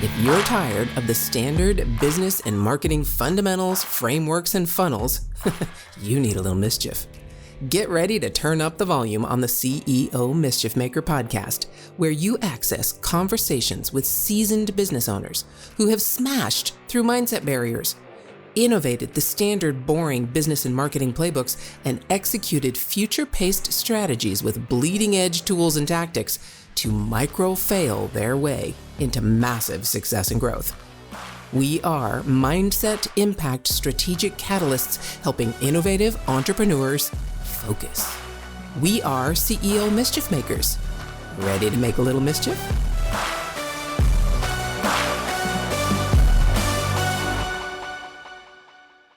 If you're tired of the standard business and marketing fundamentals, frameworks, and funnels, you need a little mischief. Get ready to turn up the volume on the CEO Mischief Maker podcast, where you access conversations with seasoned business owners who have smashed through mindset barriers, innovated the standard boring business and marketing playbooks, and executed future-paced strategies with bleeding-edge tools and tactics to micro-fail their way into massive success and growth. We are Mindset Impact Strategic Catalysts helping innovative entrepreneurs focus. We are CEO Mischief Makers. Ready to make a little mischief?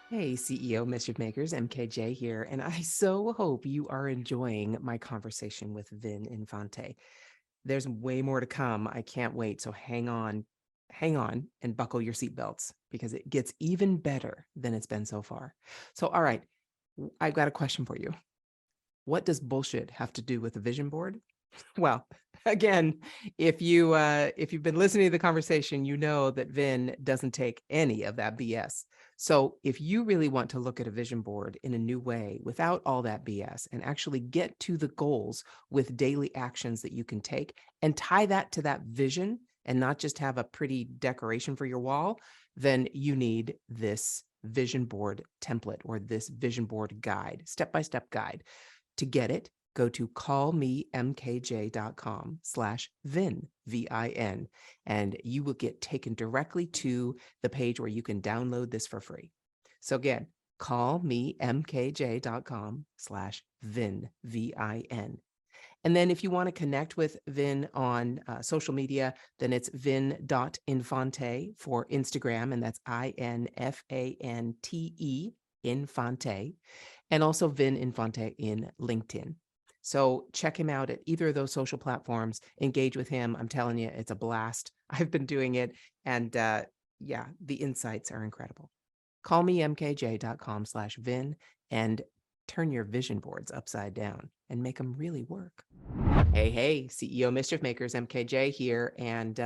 Hey, CEO Mischief Makers, MKJ here, and I so hope you are enjoying my conversation with Vin Infante. There's way more to come. I can't wait. So hang on and buckle your seatbelts because it gets even better than it's been so far. So, all right, I've got a question for you. What does bullshit have to do with a vision board? Well, again, if you've been listening to the conversation, you know that Vin doesn't take any of that BS. So if you really want to look at a vision board in a new way without all that BS and actually get to the goals with daily actions that you can take and tie that to that vision and not just have a pretty decoration for your wall, then you need this vision board template or this vision board guide, step-by-step guide. To get it, go to callmemkj.com/Vin, V-I-N, and you will get taken directly to the page where you can download this for free. So again, callmemkj.com/Vin, V-I-N. And then if you want to connect with Vin on social media, then it's vin.infante for Instagram, and that's INFANTE, Infante, and also Vin Infante in LinkedIn. So check him out at either of those social platforms, engage with him. I'm telling you, it's a blast. I've been doing it. And the insights are incredible. Call me mkj.com/Vin and turn your vision boards upside down and make them really work. Hey, CEO Mischief Makers, MKJ here. And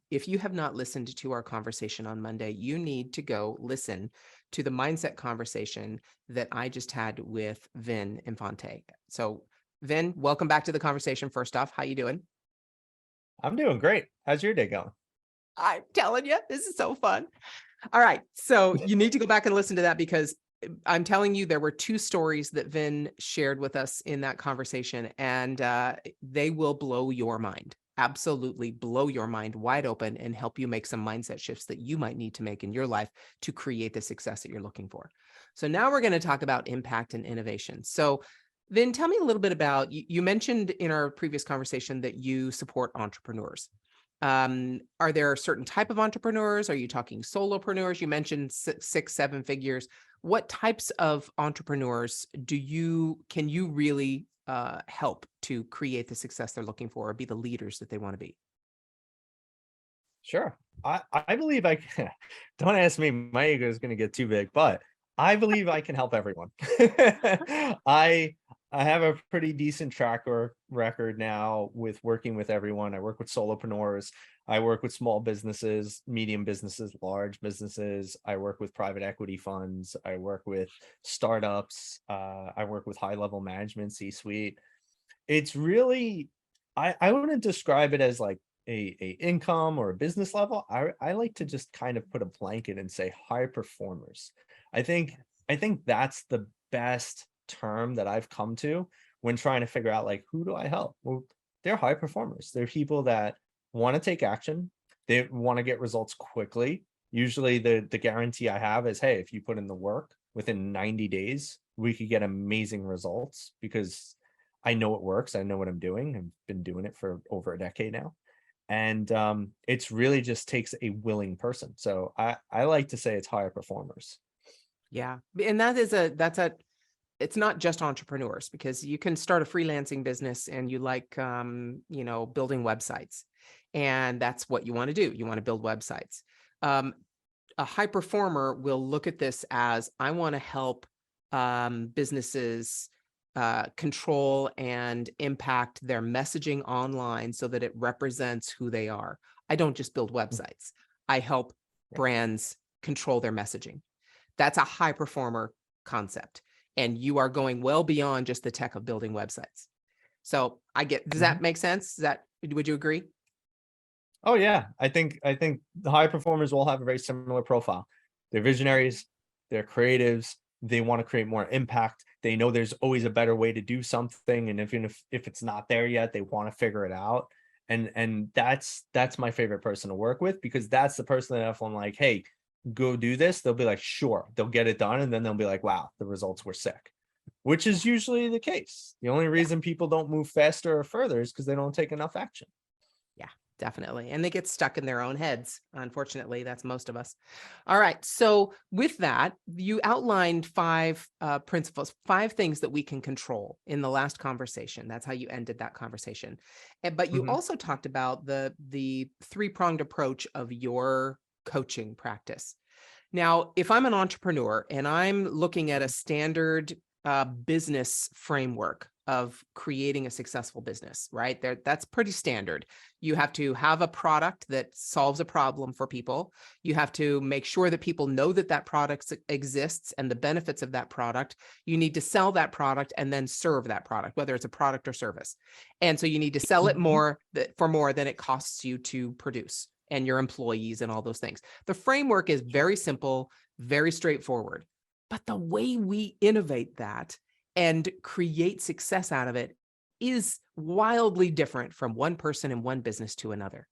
if you have not listened to our conversation on Monday, you need to go listen to the mindset conversation that I just had with Vin Infante. So Vin, welcome back to the conversation. First off, how you doing? I'm doing great. How's your day going? I'm telling you, this is so fun. All right. So you need to go back and listen to that because I'm telling you, there were two stories that Vin shared with us in that conversation, and they will blow your mind. Absolutely blow your mind wide open and help you make some mindset shifts that you might need to make in your life to create the success that you're looking for. So now we're going to talk about impact and innovation. So Vin, tell me a little bit about, you mentioned in our previous conversation that you support entrepreneurs. Are there a certain type of entrepreneurs? Are you talking solopreneurs? You mentioned 6-7 figures. What types of entrepreneurs can you really help to create the success they're looking for or be the leaders that they want to be? Sure. I believe I can. Don't ask me. My ego is going to get too big, but I believe I can help everyone. I have a pretty decent track record now with working with everyone. I work with solopreneurs. I work with small businesses, medium businesses, large businesses. I work with private equity funds. I work with startups. I work with high-level management, C-suite. It's really, I wouldn't describe it as like a income or a business level. I like to just kind of put a blanket and say high performers. I think that's the best term that I've come to when trying to figure out like, who do I help? Well, they're high performers. They're people that want to take action. They want to get results quickly. Usually the guarantee I have is, hey, if you put in the work within 90 days, we could get amazing results because I know it works. I know what I'm doing. I've been doing it for over a decade now. And it's really just takes a willing person. So I like to say it's higher performers. Yeah. And it's not just entrepreneurs, because you can start a freelancing business and you like, building websites, and that's what you want to do. You want to build websites. A high performer will look at this as, I want to help businesses control and impact their messaging online so that it represents who they are. I don't just build websites. I help brands control their messaging. That's a high performer concept. And you are going well beyond just the tech of building websites. So does that make sense? Would you agree? Oh yeah, I think the high performers all have a very similar profile. They're visionaries, they're creatives, they want to create more impact. They know there's always a better way to do something, and if it's not there yet, they want to figure it out. And that's my favorite person to work with, because that's the person that if I'm like, hey, go do this, they'll be like, sure, they'll get it done, and then they'll be like, wow, the results were sick. Which is usually the case. The only Yeah. reason people don't move faster or further is because they don't take enough action. Yeah, definitely. And they get stuck in their own heads. Unfortunately, that's most of us. All right. So with that, you outlined five principles, five things that we can control in the last conversation. That's how you ended that conversation. But you Mhm. also talked about the three-pronged approach of your coaching practice. Now, if I'm an entrepreneur and I'm looking at a standard business framework of creating a successful business, right? That's pretty standard. You have to have a product that solves a problem for people. You have to make sure that people know that that product exists and the benefits of that product. You need to sell that product and then serve that product, whether it's a product or service. And so you need to sell it Mhm. for more than it costs you to produce, and your employees and all those things. The framework is very simple, very straightforward. But the way we innovate that and create success out of it is wildly different from one person and one business to another.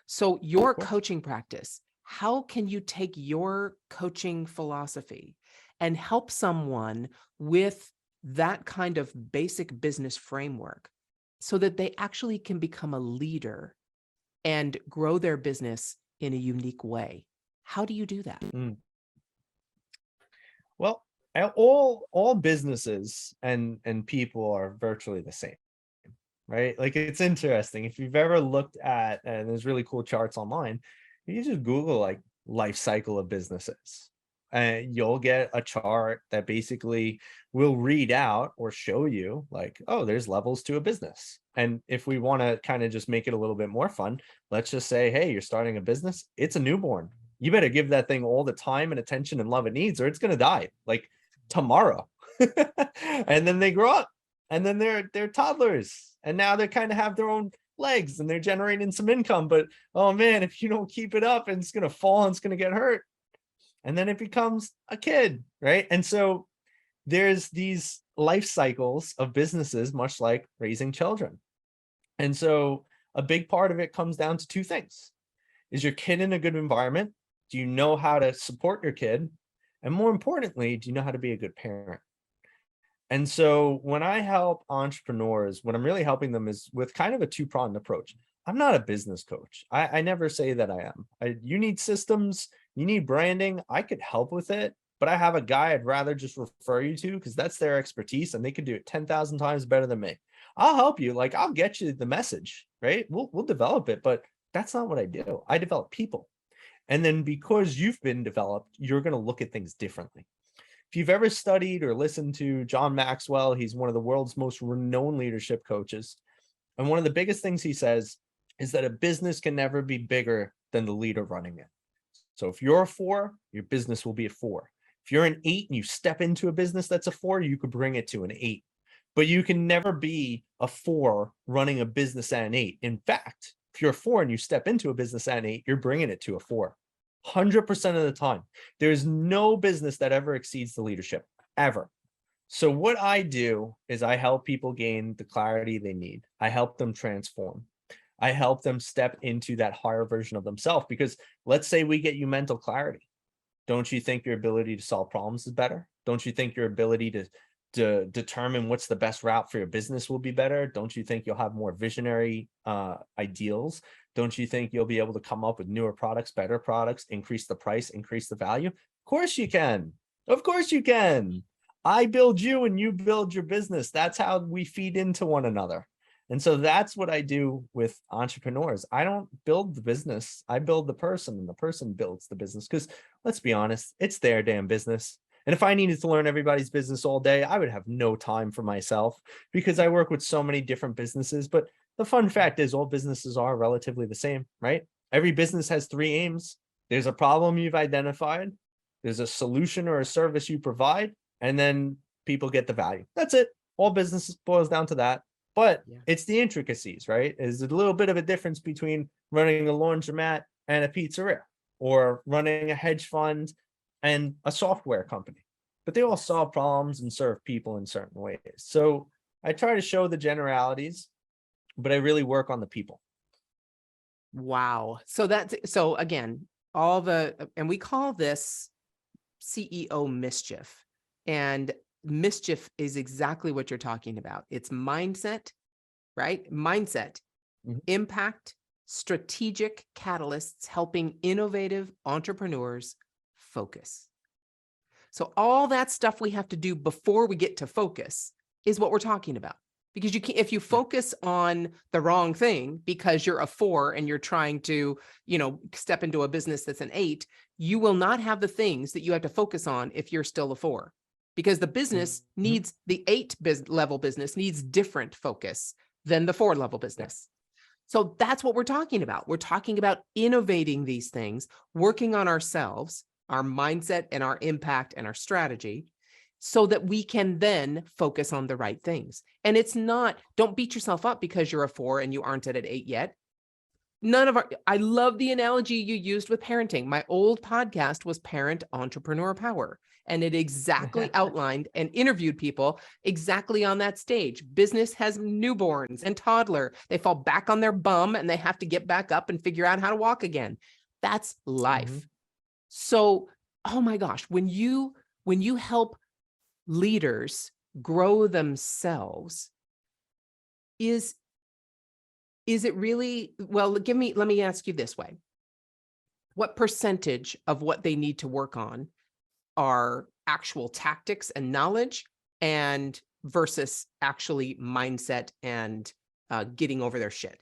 So, Of your course. coaching practice, how can you take your coaching philosophy and help someone with that kind of basic business framework so that they actually can become a leader and grow their business in a unique way? How do you do that? Mm. Well, all businesses and people are virtually the same, right? Like it's interesting. If you've ever looked at, and there's really cool charts online, you can just Google like life cycle of businesses. And you'll get a chart that basically will read out or show you like, oh, there's levels to a business. And if we want to kind of just make it a little bit more fun, let's just say, hey, you're starting a business, it's a newborn. You better give that thing all the time and attention and love it needs, or it's going to die like tomorrow. And then they grow up, and then they're toddlers, and now they kind of have their own legs and they're generating some income. But oh man, if you don't keep it up, and it's going to fall and it's going to get hurt, and then it becomes a kid, right? And so there's these life cycles of businesses, much like raising children. And so a big part of it comes down to two things. Is your kid in a good environment? Do you know how to support your kid? And more importantly, do you know how to be a good parent? And so when I help entrepreneurs, what I'm really helping them is with kind of a two-pronged approach. I'm not a business coach. I never say that I am. You need systems, you need branding. I could help with it, but I have a guy I'd rather just refer you to because that's their expertise and they can do it 10,000 times better than me. I'll help you. Like I'll get you the message, right? We'll develop it, but that's not what I do. I develop people. And then because you've been developed, you're going to look at things differently. If you've ever studied or listened to John Maxwell, he's one of the world's most renowned leadership coaches. And one of the biggest things he says is that a business can never be bigger than the leader running it. So if you're a 4, your business will be a 4. If you're an 8 and you step into a business that's a 4, you could bring it to an 8. But you can never be a 4 running a business at an 8. In fact, if you're a 4 and you step into a business at an 8, you're bringing it to a 4. 100% of the time. There's no business that ever exceeds the leadership, ever. So what I do is I help people gain the clarity they need. I help them transform. I help them step into that higher version of themselves, because let's say we get you mental clarity. Don't you think your ability to solve problems is better? Don't you think your ability to determine what's the best route for your business will be better? Don't you think you'll have more visionary ideals? Don't you think you'll be able to come up with newer products, better products, increase the price, increase the value? Of course you can. Of course you can. I build you and you build your business. That's how we feed into one another. And so that's what I do with entrepreneurs. I don't build the business. I build the person, and the person builds the business. Because let's be honest, it's their damn business. And if I needed to learn everybody's business all day, I would have no time for myself, because I work with so many different businesses. But the fun fact is all businesses are relatively the same, right? Every business has three aims. There's a problem you've identified, there's a solution or a service you provide, and then people get the value. That's it. All business boils down to that. But Yeah. it's the intricacies, right? Is a little bit of a difference between running a laundromat and a pizzeria, or running a hedge fund and a software company. But they all Yes. solve problems and serve people in certain ways. So I try to show the generalities, but I really work on the people. Wow. So again, and we call this CEO mischief. And mischief is exactly what you're talking about. It's mindset, right? Mindset, Mhm. impact, strategic catalysts helping innovative entrepreneurs focus. So all that stuff we have to do before we get to focus is what we're talking about. Because you can, if you Yeah. focus on the wrong thing because you're a 4 and you're trying to, step into a business that's an 8, you will not have the things that you have to focus on if you're still a 4. Because the business Mhm. needs the 8 level business needs different focus than the 4 level Yeah. business. So that's what we're talking about. We're talking about innovating these things, working on ourselves, our mindset and our impact and our strategy, so that we can then focus on the right things. And it's not, don't beat yourself up because you're a 4 and you aren't at an 8 yet. I love the analogy you used with parenting. My old podcast was Parent Entrepreneur Power, and it exactly outlined and interviewed people exactly on that stage. Business has newborns and toddler. They fall back on their bum and they have to get back up and figure out how to walk again. That's Mhm. life. So, oh my gosh, when you help leaders grow themselves, is it really, well, let me ask you this way. What percentage of what they need to work on are actual tactics and knowledge, and versus actually mindset and getting over their shit?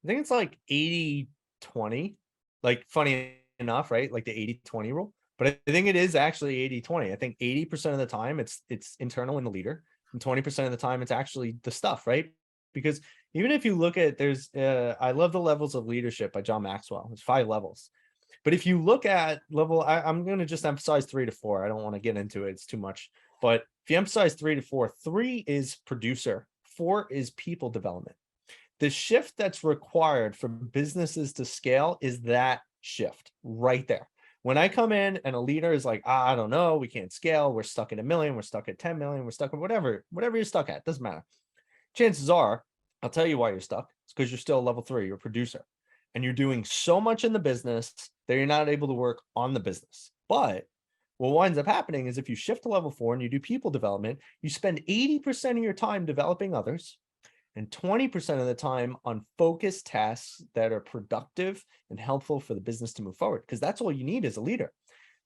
I think it's like 80-20. Like, funny enough, right? Like the 80-20 rule. But I think it is actually 80-20. I think 80% of the time it's internal in the leader, and 20% of the time it's actually the stuff, right? Because even if you look at I love The Levels of Leadership by John Maxwell. There's 5 levels. But if you look at I'm going to just emphasize 3 to 4. I don't want to get into it. It's too much. But if you emphasize 3 to 4, 3 is producer, 4 is people development. The shift that's required for businesses to scale is that shift right there. When I come in and a leader is like, I don't know, we can't scale, we're stuck at 1 million, we're stuck at 10 million, we're stuck at whatever you're stuck at, doesn't matter. Chances are, I'll tell you why you're stuck. It's because you're still a level 3, you're a producer, and you're doing so much in the business that you're not able to work on the business. But what winds up happening is if you shift to level 4 and you do people development, you spend 80% of your time developing others and 20% of the time on focused tasks that are productive and helpful for the business to move forward, because that's all you need as a leader.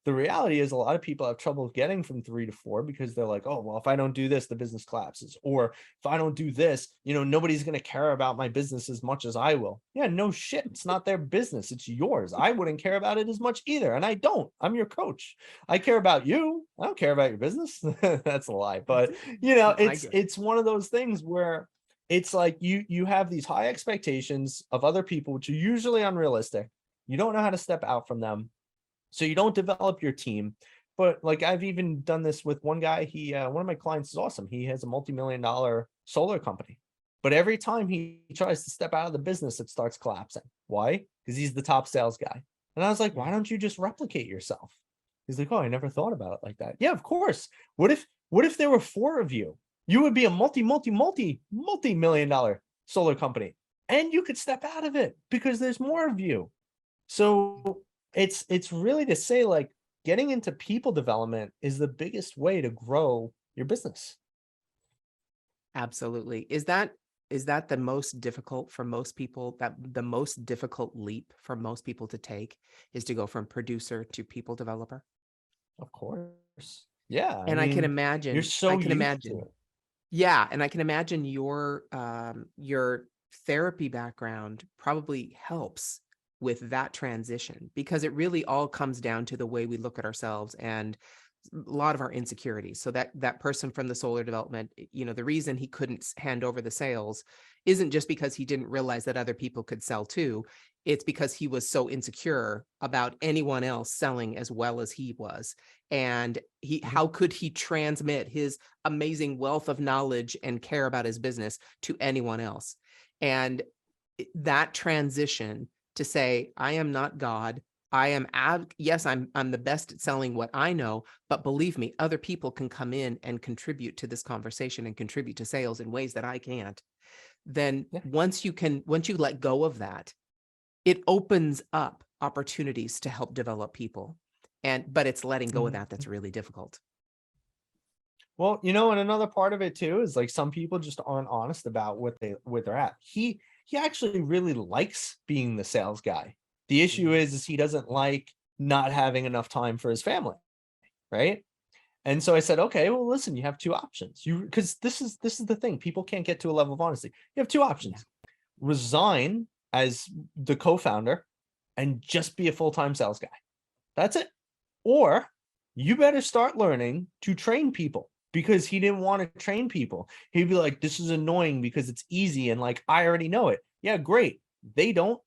The reality is a lot of people have trouble getting from 3 to 4 because they're like, oh, well, if I don't do this, the business collapses. Or if I don't do this, nobody's going to care about my business as much as I will. Yeah, no shit. It's not their business. It's yours. I wouldn't care about it as much either. And I don't. I'm your coach. I care about you. I don't care about your business. That's a lie. But I it's get it's one of those things where it's like you have these high expectations of other people, which are usually unrealistic. You don't know how to step out from them, so you don't develop your team. But like, I've even done this with one guy. One of my clients is awesome. He has a multi-million-dollar solar company, but every time he tries to step out of the business, it starts collapsing. Why? Because he's the top sales guy. And I was like, yeah. why don't you just replicate yourself? He's like, oh, I never thought about it like that. Yeah, of course. What if there were 4 of you? You would be a multi-million-dollar solar company, and you could step out of it because there's more of you. So it's really to say, like, getting into people development is the biggest way to grow your business. Absolutely. Is that the most difficult for most people, that the most difficult leap for most people to take is to go from producer to people developer? Of course. Yeah, I And mean, you're I so can used to imagine, it. yeah, and I can imagine your therapy background probably helps with that transition, because it really all comes down to the way we look at ourselves and a lot of our insecurities. So that person from the solar development, the reason he couldn't hand over the sales isn't just because he didn't realize that other people could sell too. It's because he was so insecure about anyone else selling as well as he was. And how could he transmit his amazing wealth of knowledge and care about his business to anyone else? And that transition to say, I am not God. Yes, I'm the best at selling what I know, but believe me, other people can come in and contribute to this conversation and contribute to sales in ways that I can't. Then once you let go of that, it opens up opportunities to help develop people. But it's letting go of that that's really difficult. Well, and another part of it too is like some people just aren't honest about where they're at. He actually really likes being the sales guy. The issue is he doesn't like not having enough time for his family, right? And so I said, okay, well, listen, you have two options. Because this is the thing. People can't get to a level of honesty. You have two options. Resign as the co-founder and just be a full-time sales guy. That's it. Or you better start learning to train people, because he didn't want to train people. He'd be like, this is annoying because it's easy. And like, I already know it. Yeah, great. They don't.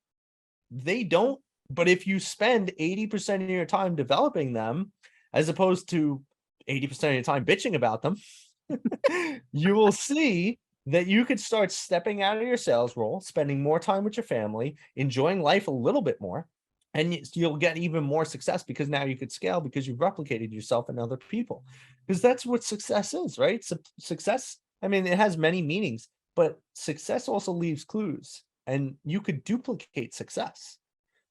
But if you spend 80% of your time developing them, as opposed to 80% of your time bitching about them, you will see that you could start stepping out of your sales role, spending more time with your family, enjoying life a little bit more, and you'll get even more success because now you could scale because you've replicated yourself in other people. Because that's what success is, right? Success, I mean, it has many meanings, but success also leaves clues, and you could duplicate success.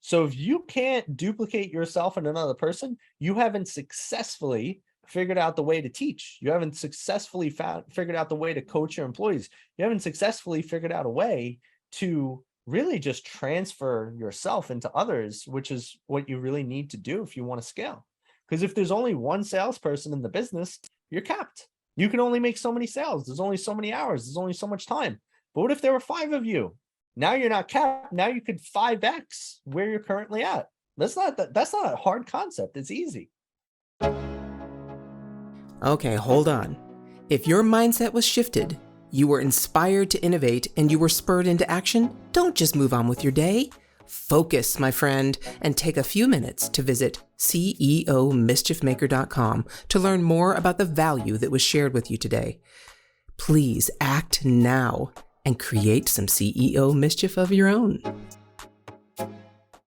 So if you can't duplicate yourself in another person, you haven't successfully figured out the way to teach. You haven't successfully figured out the way to coach your employees. You haven't successfully figured out a way to really just transfer yourself into others, which is what you really need to do if you want to scale. Because if there's only one salesperson in the business, you're capped. You can only make so many sales. There's only so many hours. There's only so much time. But what if there were 5 of you? Now you're not capped. Now you could 5x where you're currently at. That's not a hard concept. It's easy. Okay, hold on. If your mindset was shifted, you were inspired to innovate, and you were spurred into action, don't just move on with your day. Focus, my friend, and take a few minutes to visit CEOmischiefmaker.com to learn more about the value that was shared with you today. Please act now and create some CEO mischief of your own.